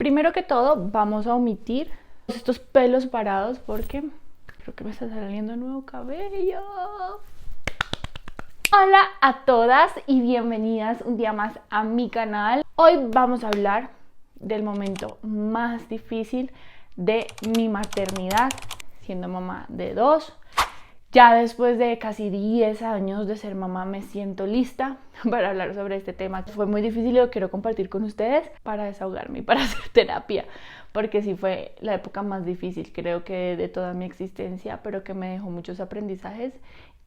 Primero que todo, vamos a omitir estos pelos parados porque creo que me está saliendo nuevo cabello. Hola a todas y bienvenidas un día más a mi canal. Hoy vamos a hablar del momento más difícil de mi maternidad, siendo mamá de dos. Ya después de casi 10 años de ser mamá me siento lista para hablar sobre este tema. Fue muy difícil y lo quiero compartir con ustedes para desahogarme y para hacer terapia, porque sí fue la época más difícil, creo que de toda mi existencia, pero que me dejó muchos aprendizajes.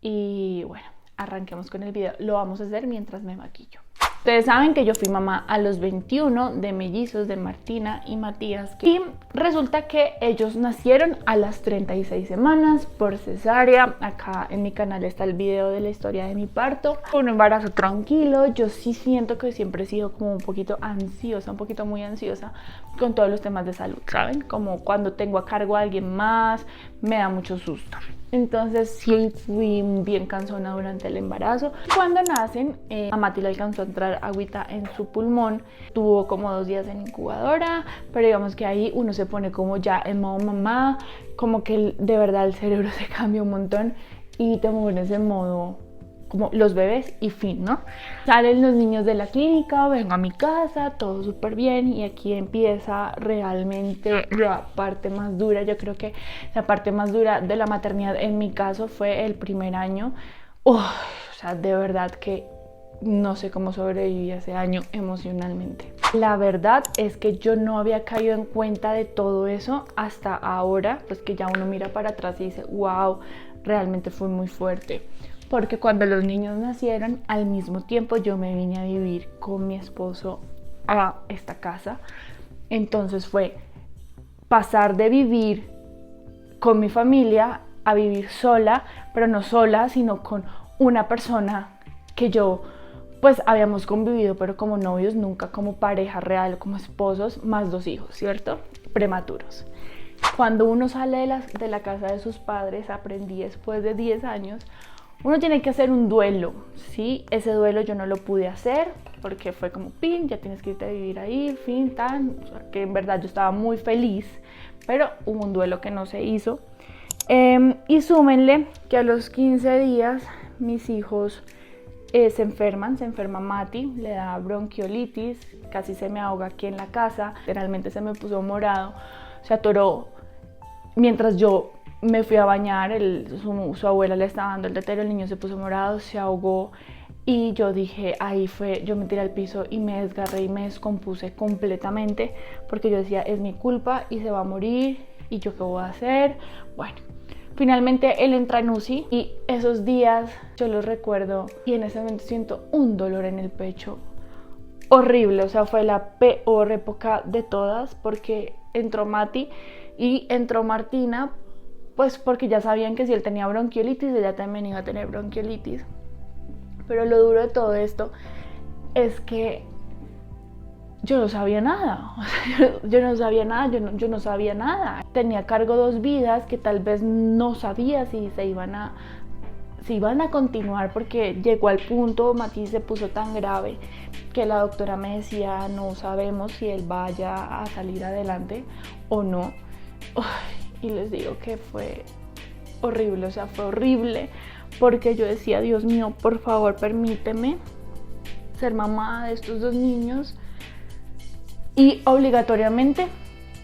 Y bueno, arranquemos con el video. Lo vamos a hacer mientras me maquillo. Ustedes saben que yo fui mamá a los 21 de mellizos, de Martina y Matías. Y resulta que ellos nacieron a las 36 semanas por cesárea. Acá en mi canal está el video de la historia de mi parto. Fue un embarazo tranquilo. Yo sí siento que siempre he sido como un poquito ansiosa, un poquito muy ansiosa con todos los temas de salud, ¿saben? Como cuando tengo a cargo a alguien más, me da mucho susto. Entonces sí fui bien cansona durante el embarazo. Cuando nacen, a Mati le alcanzó a entrar agüita en su pulmón. Tuvo como 2 días en incubadora, pero digamos que ahí uno se pone como ya en modo mamá, como que de verdad el cerebro se cambia un montón y te pones en modo como los bebés y fin, ¿no? Salen los niños de la clínica, vengo a mi casa, todo súper bien y aquí empieza realmente la parte más dura. Yo creo que la parte más dura de la maternidad en mi caso fue el primer año. O sea, de verdad que no sé cómo sobreviví ese año emocionalmente. La verdad es que yo no había caído en cuenta de todo eso hasta ahora, pues que ya uno mira para atrás y dice, wow, realmente fue muy fuerte. Porque cuando los niños nacieron, al mismo tiempo yo me vine a vivir con mi esposo a esta casa. Entonces fue pasar de vivir con mi familia a vivir sola, pero no sola, sino con una persona que yo pues habíamos convivido, pero como novios, nunca como pareja real, como esposos, más 2 hijos, ¿cierto? Prematuros. Cuando uno sale de la casa de sus padres, aprendí después de 10 años, uno tiene que hacer un duelo, ¿sí? Ese duelo yo no lo pude hacer porque fue como, pin, ya tienes que irte a vivir ahí, fin, tan, o sea, que en verdad yo estaba muy feliz, pero hubo un duelo que no se hizo. Y súmenle que a los 15 días mis hijos se enferma Mati, le da bronquiolitis, casi se me ahoga aquí en la casa, literalmente se me puso morado, se atoró mientras yo me fui a bañar, su abuela le estaba dando el tetero, el niño se puso morado, se ahogó y yo dije, ahí fue, yo me tiré al piso y me desgarré y me descompuse completamente porque yo decía, es mi culpa y se va a morir y yo qué voy a hacer. Bueno, finalmente él entra en UCI y esos días yo los recuerdo y en ese momento siento un dolor en el pecho horrible, o sea, fue la peor época de todas porque entró Mati y entró Martina, pues porque ya sabían que si él tenía bronquiolitis, ella también iba a tener bronquiolitis. Pero lo duro de todo esto es que yo no sabía nada. O sea, yo no sabía nada, yo no sabía nada. Tenía a cargo 2 vidas que tal vez no sabía si iban a continuar, porque llegó al punto, Mati se puso tan grave que la doctora me decía, no sabemos si él vaya a salir adelante o no. Y les digo que fue horrible, o sea, fue horrible porque yo decía, Dios mío, por favor, permíteme ser mamá de estos 2 niños y obligatoriamente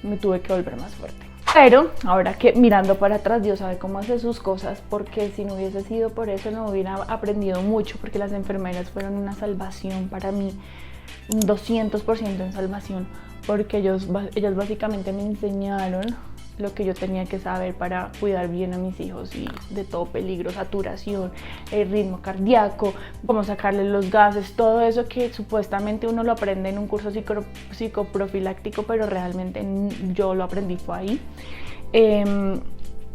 me tuve que volver más fuerte. Pero ahora que mirando para atrás, Dios sabe cómo hace sus cosas, porque si no hubiese sido por eso no hubiera aprendido mucho, porque las enfermeras fueron una salvación para mí, un 200% en salvación, porque ellas básicamente me enseñaron lo que yo tenía que saber para cuidar bien a mis hijos y de todo peligro, saturación, el ritmo cardíaco, cómo sacarles los gases, todo eso que supuestamente uno lo aprende en un curso psicoprofiláctico, pero realmente yo lo aprendí fue ahí.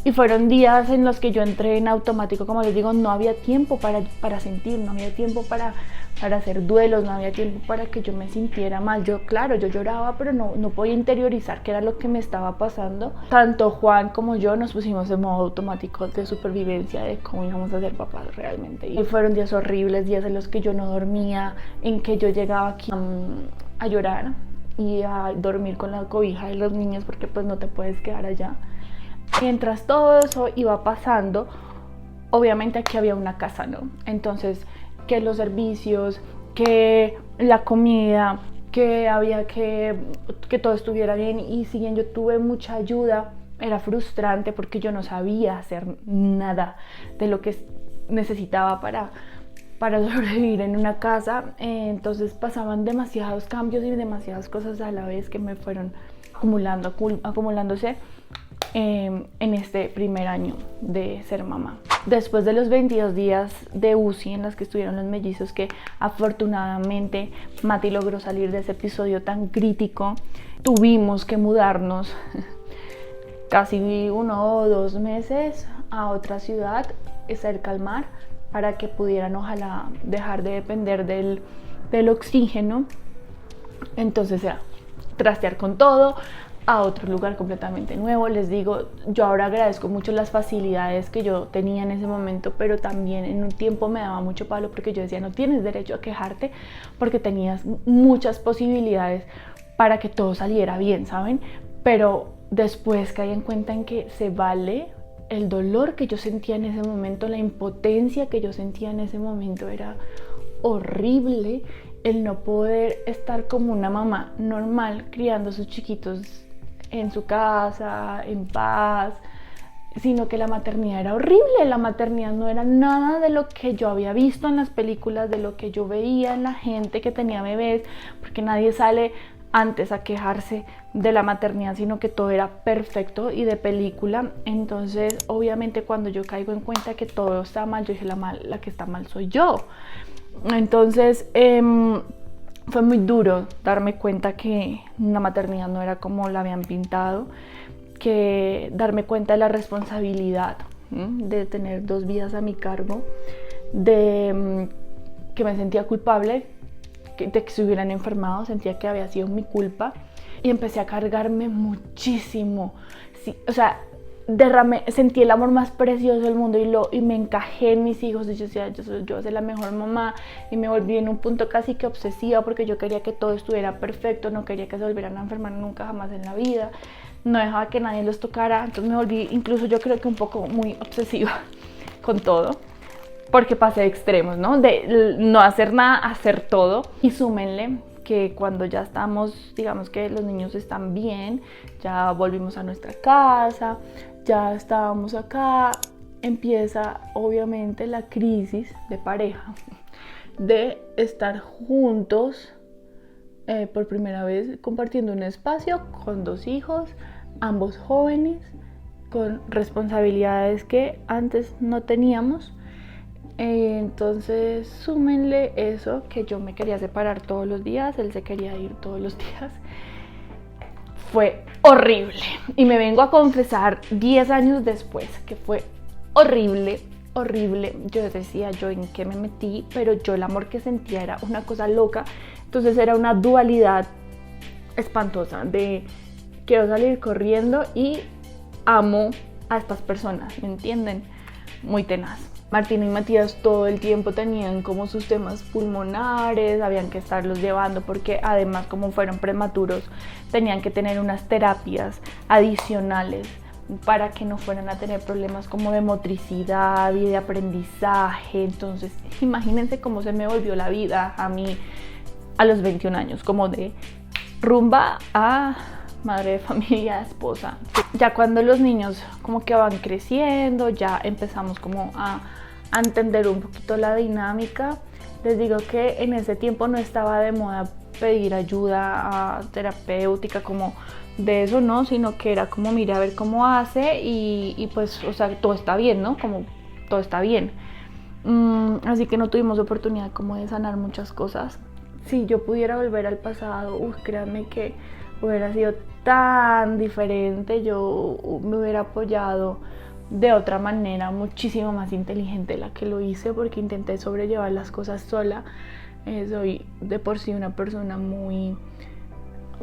Y fueron días en los que yo entré en automático, como les digo, no había tiempo para sentir, no había tiempo para hacer duelos, no había tiempo para que yo me sintiera mal. Claro, yo lloraba, pero no podía interiorizar qué era lo que me estaba pasando. Tanto Juan como yo nos pusimos en modo automático de supervivencia de cómo íbamos a ser papás realmente. Y fueron días horribles, días en los que yo no dormía, en que yo llegaba aquí a llorar. y a dormir con la cobija de los niños porque pues no te puedes quedar allá. Mientras todo eso iba pasando, obviamente aquí había una casa, ¿no? Entonces, que los servicios, que la comida, que había que todo estuviera bien, y si bien yo tuve mucha ayuda, era frustrante porque yo no sabía hacer nada de lo que necesitaba para sobrevivir en una casa. Entonces pasaban demasiados cambios y demasiadas cosas a la vez que me fueron acumulándose en este primer año de ser mamá. Después de los 22 días de UCI en los que estuvieron los mellizos, que afortunadamente Mati logró salir de ese episodio tan crítico, tuvimos que mudarnos casi 1 o 2 meses a otra ciudad cerca al mar para que pudieran ojalá dejar de depender del oxígeno. Entonces era trastear con todo a otro lugar completamente nuevo. Les digo, yo ahora agradezco mucho las facilidades que yo tenía en ese momento, pero también en un tiempo me daba mucho palo porque yo decía, no tienes derecho a quejarte porque tenías muchas posibilidades para que todo saliera bien, ¿saben? Pero después caí en cuenta en que se vale. El dolor que yo sentía en ese momento, la impotencia que yo sentía en ese momento era horrible. El no poder estar como una mamá normal criando a sus chiquitos en su casa, en paz, sino que la maternidad era horrible. La maternidad no era nada de lo que yo había visto en las películas, de lo que yo veía en la gente que tenía bebés, porque nadie sale antes a quejarse de la maternidad, sino que todo era perfecto y de película. Entonces obviamente cuando yo caigo en cuenta que todo está mal, yo dije, la que está mal soy yo. Entonces fue muy duro darme cuenta que la maternidad no era como la habían pintado, que darme cuenta de la responsabilidad de tener 2 vidas a mi cargo, de que me sentía culpable de que se hubieran enfermado, sentía que había sido mi culpa y empecé a cargarme muchísimo. Sí, o sea, sentí el amor más precioso del mundo y me encajé en mis hijos. Y yo decía, yo soy la mejor mamá, y me volví en un punto casi que obsesiva porque yo quería que todo estuviera perfecto, no quería que se volvieran a enfermar nunca jamás en la vida, no dejaba que nadie los tocara. Entonces me volví incluso, yo creo que un poco muy obsesiva con todo, porque pasé de extremos, ¿no? De no hacer nada a hacer todo. Y súmenle que cuando ya estamos, digamos que los niños están bien, ya volvimos a nuestra casa, ya estábamos acá, empieza obviamente la crisis de pareja, de estar juntos por primera vez, compartiendo un espacio con 2 hijos, ambos jóvenes, con responsabilidades que antes no teníamos. Entonces súmenle eso, que yo me quería separar todos los días, él se quería ir todos los días. Fue horrible, y me vengo a confesar 10 años después que fue horrible, horrible. Yo decía, yo en qué me metí, pero yo el amor que sentía era una cosa loca. Entonces era una dualidad espantosa de quiero salir corriendo y amo a estas personas, ¿me entienden? Muy tenaz. Martina y Matías todo el tiempo tenían como sus temas pulmonares, habían que estarlos llevando porque además, como fueron prematuros, tenían que tener unas terapias adicionales para que no fueran a tener problemas como de motricidad y de aprendizaje. Entonces imagínense cómo se me volvió la vida a mí a los 21 años, como de rumba a madre de familia, esposa. Ya cuando los niños como que van creciendo, ya empezamos como a entender un poquito la dinámica. Les digo que en ese tiempo no estaba de moda pedir ayuda terapéutica, como de eso, no, sino que era como mira a ver cómo hace y pues, o sea, todo está bien, ¿no? Como todo está bien. Así que no tuvimos oportunidad como de sanar muchas cosas. Si yo pudiera volver al pasado, créanme que hubiera sido tan diferente. Yo me hubiera apoyado de otra manera, muchísimo más inteligente la que lo hice, porque intenté sobrellevar las cosas sola. Soy de por sí una persona muy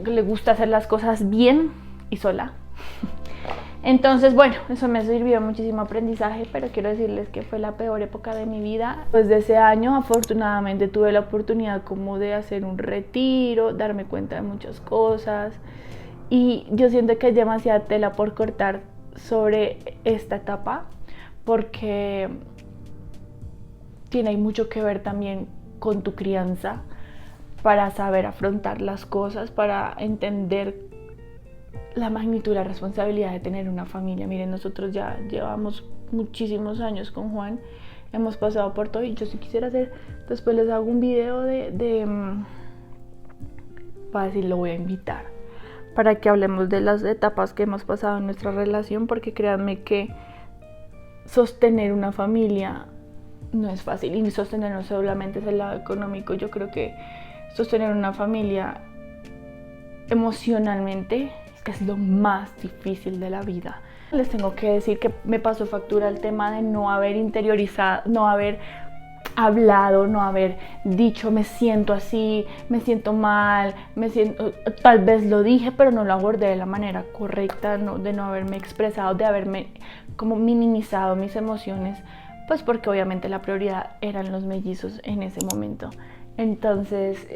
que le gusta hacer las cosas bien y sola. Entonces, bueno, eso me sirvió muchísimo aprendizaje, pero quiero decirles que fue la peor época de mi vida. Pues de ese año, afortunadamente, tuve la oportunidad como de hacer un retiro, darme cuenta de muchas cosas. Y yo siento que hay demasiada tela por cortar sobre esta etapa, porque tiene mucho que ver también con tu crianza, para saber afrontar las cosas, para entender la magnitud y la responsabilidad de tener una familia. Miren, nosotros ya llevamos muchísimos años con Juan, hemos pasado por todo, y yo sí quisiera hacer, después les hago un video para decir, lo voy a invitar para que hablemos de las etapas que hemos pasado en nuestra relación, porque créanme que sostener una familia no es fácil, y sostener no solamente es el lado económico. Yo creo que sostener una familia emocionalmente es lo más difícil de la vida. Les tengo que decir que me pasó factura el tema de no haber interiorizado, no haber hablado, no haber dicho me siento así, me siento mal, tal vez lo dije, pero no lo abordé de la manera correcta, de no haberme expresado, de haberme como minimizado mis emociones, pues porque obviamente la prioridad eran los mellizos en ese momento. Entonces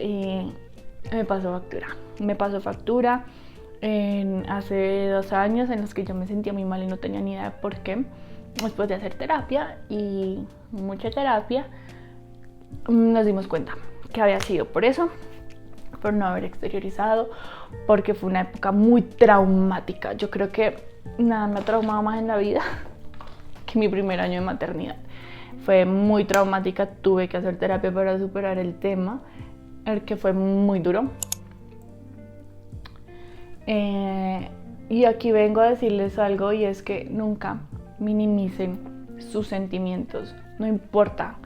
me pasó factura hace 2 años en los que yo me sentía muy mal y no tenía ni idea de por qué. Después de hacer terapia y mucha terapia, nos dimos cuenta que había sido por eso, por no haber exteriorizado, porque fue una época muy traumática. Yo creo que nada me ha traumado más en la vida que mi primer año de maternidad. Fue muy traumática, tuve que hacer terapia para superar el tema, el que fue muy duro. Y aquí vengo a decirles algo, y es que nunca minimicen sus sentimientos. No importa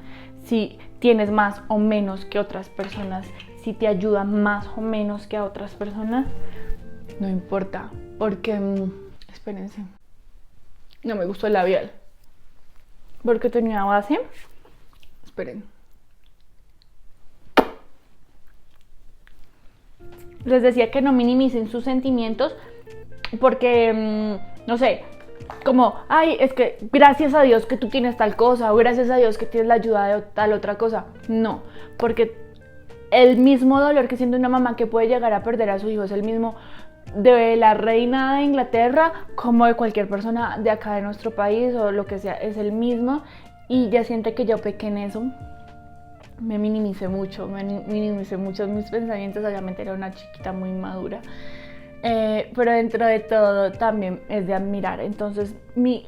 si tienes más o menos que otras personas, si te ayuda más o menos que a otras personas, no importa, porque espérense, no me gustó el labial porque tenía base. Esperen, les decía que no minimicen sus sentimientos, porque no sé, como, ay, es que gracias a Dios que tú tienes tal cosa, o gracias a Dios que tienes la ayuda de tal otra cosa. No, porque el mismo dolor que siente una mamá que puede llegar a perder a su hijo es el mismo de la reina de Inglaterra como de cualquier persona de acá de nuestro país o lo que sea, es el mismo. Y ya siente que yo pequé en eso, me minimicé mucho mis pensamientos. Obviamente era una chiquita muy madura, pero dentro de todo también es de admirar. Entonces mi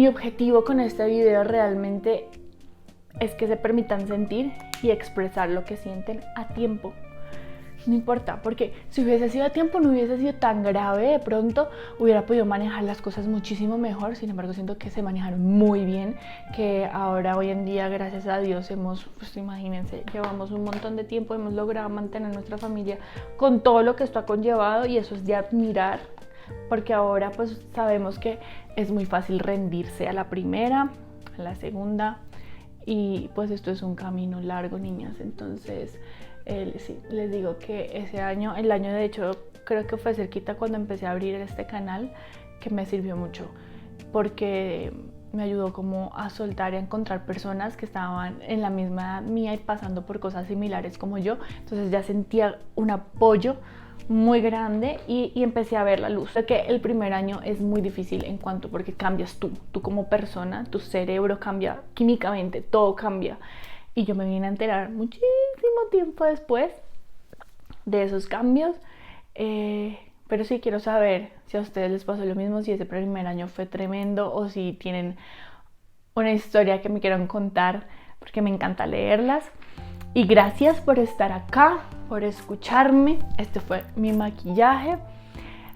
objetivo con este video realmente es que se permitan sentir y expresar lo que sienten a tiempo. No importa, porque si hubiese sido a tiempo no hubiese sido tan grave. De pronto hubiera podido manejar las cosas muchísimo mejor. Sin embargo, siento que se manejaron muy bien, que ahora hoy en día, gracias a Dios, pues imagínense, llevamos un montón de tiempo, hemos logrado mantener nuestra familia con todo lo que esto ha conllevado, y eso es de admirar, porque ahora pues sabemos que es muy fácil rendirse a la primera, a la segunda, y pues esto es un camino largo, niñas. Entonces sí, les digo que ese año, el año de hecho creo que fue cerquita cuando empecé a abrir este canal, que me sirvió mucho, porque me ayudó como a soltar y a encontrar personas que estaban en la misma edad mía y pasando por cosas similares como yo. Entonces ya sentía un apoyo muy grande y empecé a ver la luz. Creo que el primer año es muy difícil porque cambias tú como persona, tu cerebro cambia químicamente, todo cambia. Y yo me vine a enterar muchísimo tiempo después de esos cambios. Pero sí quiero saber si a ustedes les pasó lo mismo, si ese primer año fue tremendo, o si tienen una historia que me quieran contar, porque me encanta leerlas. Y gracias por estar acá, por escucharme. Este fue mi maquillaje.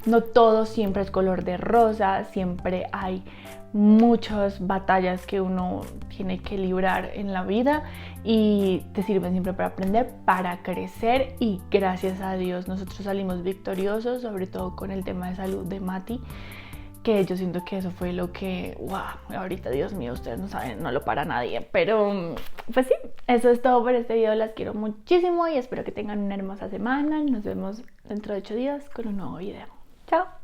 No todo siempre es color de rosa, siempre hay muchas batallas que uno tiene que librar en la vida, y te sirven siempre para aprender, para crecer, y gracias a Dios nosotros salimos victoriosos, sobre todo con el tema de salud de Mati, que yo siento que eso fue lo que, wow, ahorita Dios mío, ustedes no saben, no lo para nadie, pero pues sí, eso es todo por este video. Las quiero muchísimo y espero que tengan una hermosa semana. Nos vemos dentro de 8 días con un nuevo video. Chao.